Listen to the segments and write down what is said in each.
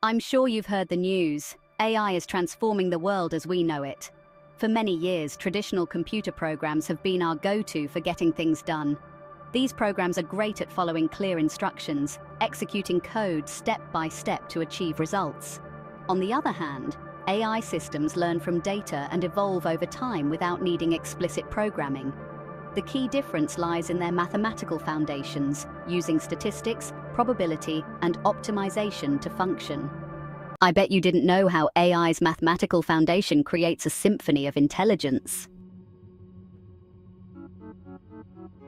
I'm sure you've heard the news. AI is transforming the world as we know it. For many years, traditional computer programs have been our go-to for getting things done. These programs are great at following clear instructions, executing code step by step to achieve results. On the other hand, AI systems learn from data and evolve over time without needing explicit programming. The key difference lies in their mathematical foundations, using statistics, probability, and optimization to function. I bet you didn't know how AI's mathematical foundation creates a symphony of intelligence.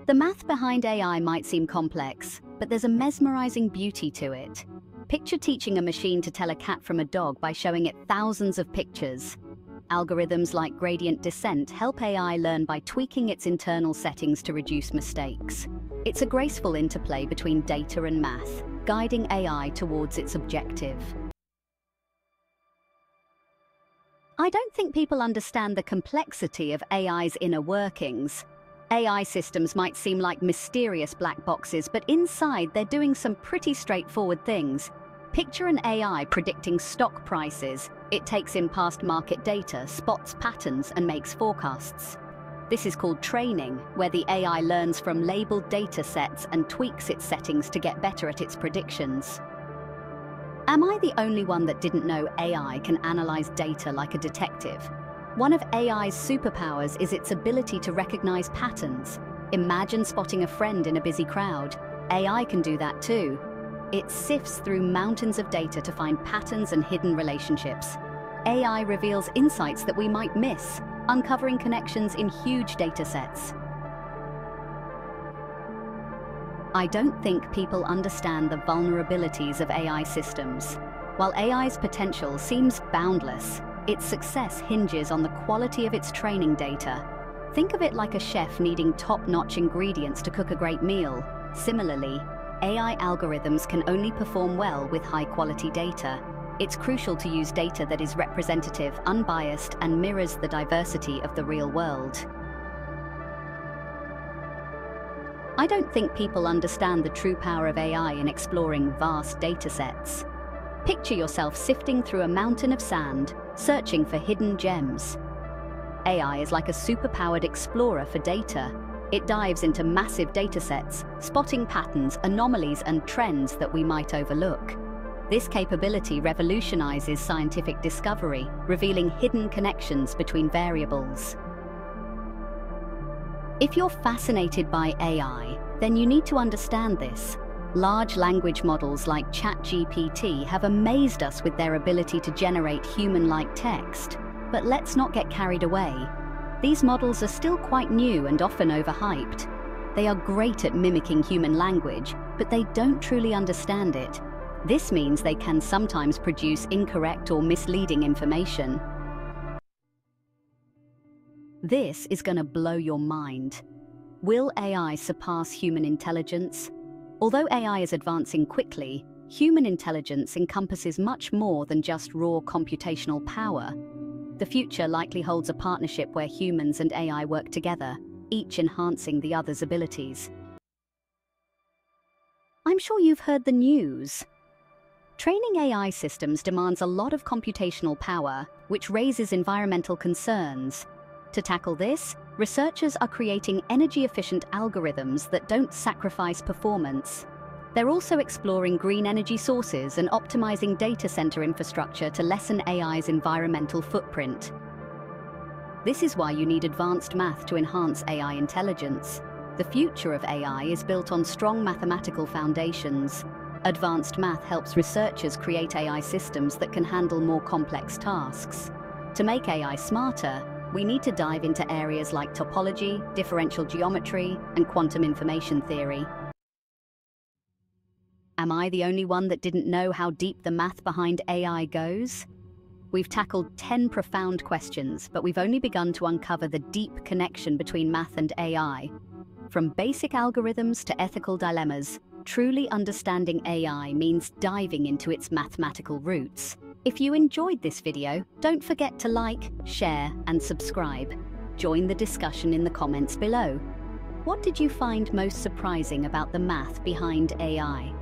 The math behind AI might seem complex, but there's a mesmerizing beauty to it. Picture teaching a machine to tell a cat from a dog by showing it thousands of pictures. Algorithms like gradient descent help AI learn by tweaking its internal settings to reduce mistakes. It's a graceful interplay between data and math, guiding AI towards its objective. I don't think people understand the complexity of AI's inner workings. AI systems might seem like mysterious black boxes, but inside they're doing some pretty straightforward things. Picture an AI predicting stock prices. It takes in past market data, spots patterns, and makes forecasts. This is called training, where the AI learns from labeled data sets and tweaks its settings to get better at its predictions. Am I the only one that didn't know AI can analyze data like a detective? One of AI's superpowers is its ability to recognize patterns. Imagine spotting a friend in a busy crowd. AI can do that too. It sifts through mountains of data to find patterns and hidden relationships. AI reveals insights that we might miss, uncovering connections in huge data sets. I don't think people understand the vulnerabilities of AI systems. While AI's potential seems boundless, its success hinges on the quality of its training data. Think of it like a chef needing top-notch ingredients to cook a great meal. Similarly, AI algorithms can only perform well with high-quality data. It's crucial to use data that is representative, unbiased, and mirrors the diversity of the real world. I don't think people understand the true power of AI in exploring vast datasets. Picture yourself sifting through a mountain of sand, searching for hidden gems. AI is like a superpowered explorer for data. It dives into massive datasets, spotting patterns, anomalies, and trends that we might overlook. This capability revolutionizes scientific discovery, revealing hidden connections between variables. If you're fascinated by AI, then you need to understand this. Large language models like ChatGPT have amazed us with their ability to generate human-like text. But let's not get carried away. These models are still quite new and often overhyped. They are great at mimicking human language, but they don't truly understand it. This means they can sometimes produce incorrect or misleading information. This is going to blow your mind. Will AI surpass human intelligence? Although AI is advancing quickly, human intelligence encompasses much more than just raw computational power. The future likely holds a partnership where humans and AI work together, each enhancing the other's abilities. I'm sure you've heard the news. Training AI systems demands a lot of computational power, which raises environmental concerns. To tackle this, researchers are creating energy-efficient algorithms that don't sacrifice performance. They're also exploring green energy sources and optimizing data center infrastructure to lessen AI's environmental footprint. This is why you need advanced math to enhance AI intelligence. The future of AI is built on strong mathematical foundations. Advanced math helps researchers create AI systems that can handle more complex tasks. To make AI smarter, we need to dive into areas like topology, differential geometry, and quantum information theory. Am I the only one that didn't know how deep the math behind AI goes? We've tackled 10 profound questions, but we've only begun to uncover the deep connection between math and AI. From basic algorithms to ethical dilemmas, truly understanding AI means diving into its mathematical roots. If you enjoyed this video, don't forget to like, share, and subscribe. Join the discussion in the comments below. What did you find most surprising about the math behind AI?